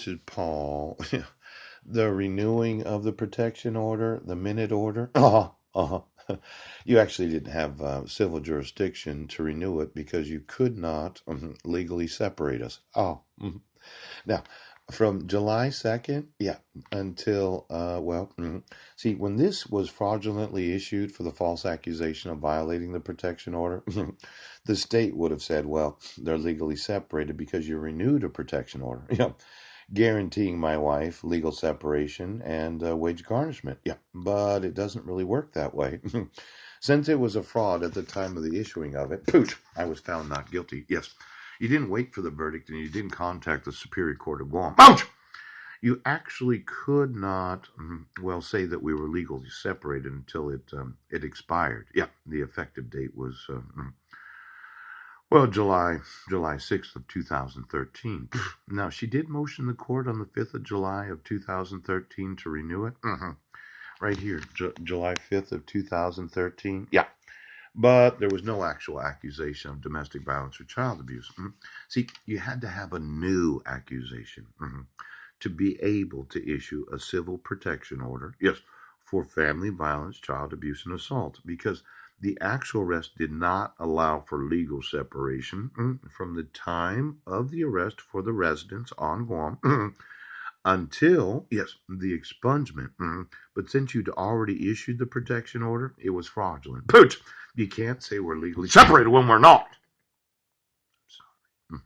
Mr. Paul, the renewing of the protection order, the minute order. You actually didn't have civil jurisdiction to renew it because you could not legally separate us. Now, from July 2nd, yeah, until, see, when this was fraudulently issued for the false accusation of violating the protection order, the state would have said, well, they're legally separated because you renewed a protection order, guaranteeing my wife legal separation and wage garnishment. Yeah, but it doesn't really work that way. Since it was a fraud at the time of the issuing of it, pooch, I was found not guilty. Yes, you didn't wait for the verdict and you didn't contact the Superior Court of Guam. Ouch! You actually could not, say that we were legally separated until it expired. Yeah, the effective date was, July 6th of 2013. Now, she did motion the court on the 5th of July of 2013 to renew it. Right here, July 5th of 2013. Yeah. But there was no actual accusation of domestic violence or child abuse. See, you had to have a new accusation to be able to issue a civil protection order, yes, for family violence, child abuse, and assault, because the actual arrest did not allow for legal separation from the time of the arrest for the residents on Guam until, yes, the expungement. But since you'd already issued the protection order, it was fraudulent. Pooch! You can't say we're legally separated when we're not. Sorry.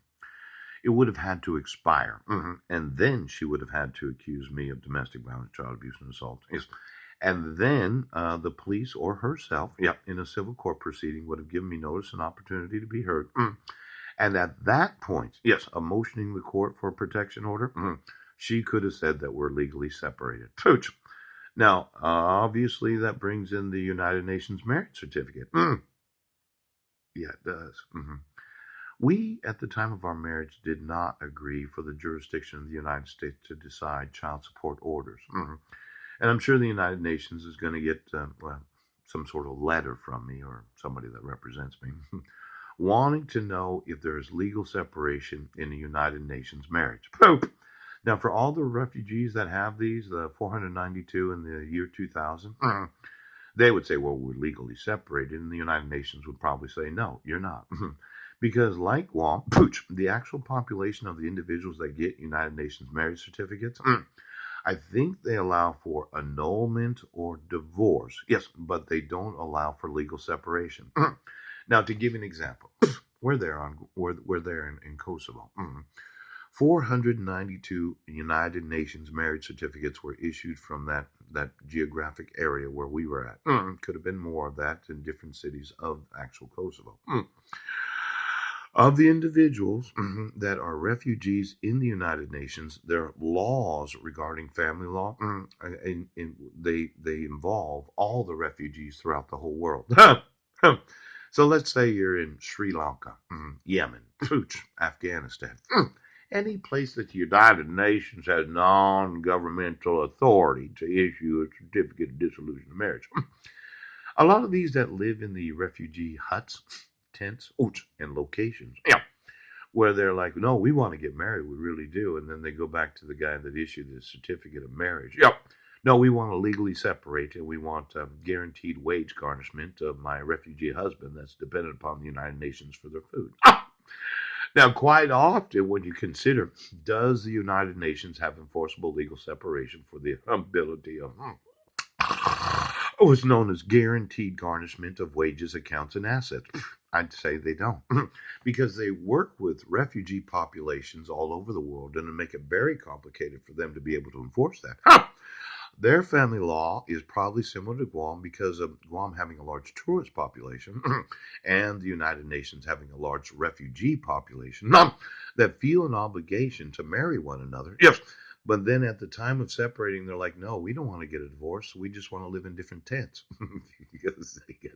It would have had to expire. And then she would have had to accuse me of domestic violence, child abuse, and assault. Yes. And then the police or herself, in a civil court proceeding, would have given me notice and opportunity to be heard. And at that point, yes, a motioning the court for a protection order, she could have said that we're legally separated. Pooch. Now, obviously, that brings in the United Nations marriage certificate. Yeah, it does. We, at the time of our marriage, did not agree for the jurisdiction of the United States to decide child support orders. And I'm sure the United Nations is going to get, some sort of letter from me or somebody that represents me, wanting to know if there is legal separation in the United Nations marriage. Poop! Now, for all the refugees that have these, the 492 in the year 2000, they would say, well, we're legally separated. And the United Nations would probably say, no, you're not. Because like Guam, pooch, the actual population of the individuals that get United Nations marriage certificates, I think they allow for annulment or divorce. Yes, but they don't allow for legal separation. Now, to give you an example, we're there in Kosovo. 492 United Nations marriage certificates were issued from that geographic area where we were at. Could have been more of that in different cities of actual Kosovo. Of the individuals that are refugees in the United Nations, their laws regarding family law, they involve all the refugees throughout the whole world. So let's say you're in Sri Lanka, Yemen, Afghanistan, any place that the United Nations has non-governmental authority to issue a certificate of dissolution of marriage. A lot of these that live in the refugee huts, tents, and locations, where they're like, no, we want to get married, we really do, and then they go back to the guy that issued the certificate of marriage. No, we want to legally separate, and we want guaranteed wage garnishment of my refugee husband that's dependent upon the United Nations for their food. Now, quite often, when you consider, does the United Nations have enforceable legal separation for the ability of what's known as guaranteed garnishment of wages, accounts, and assets? I'd say they don't, because they work with refugee populations all over the world and make it very complicated for them to be able to enforce that. Their family law is probably similar to Guam because of Guam having a large tourist population and the United Nations having a large refugee population that feel an obligation to marry one another. Yes. But then at the time of separating, they're like, no, we don't want to get a divorce. We just want to live in different tents because they get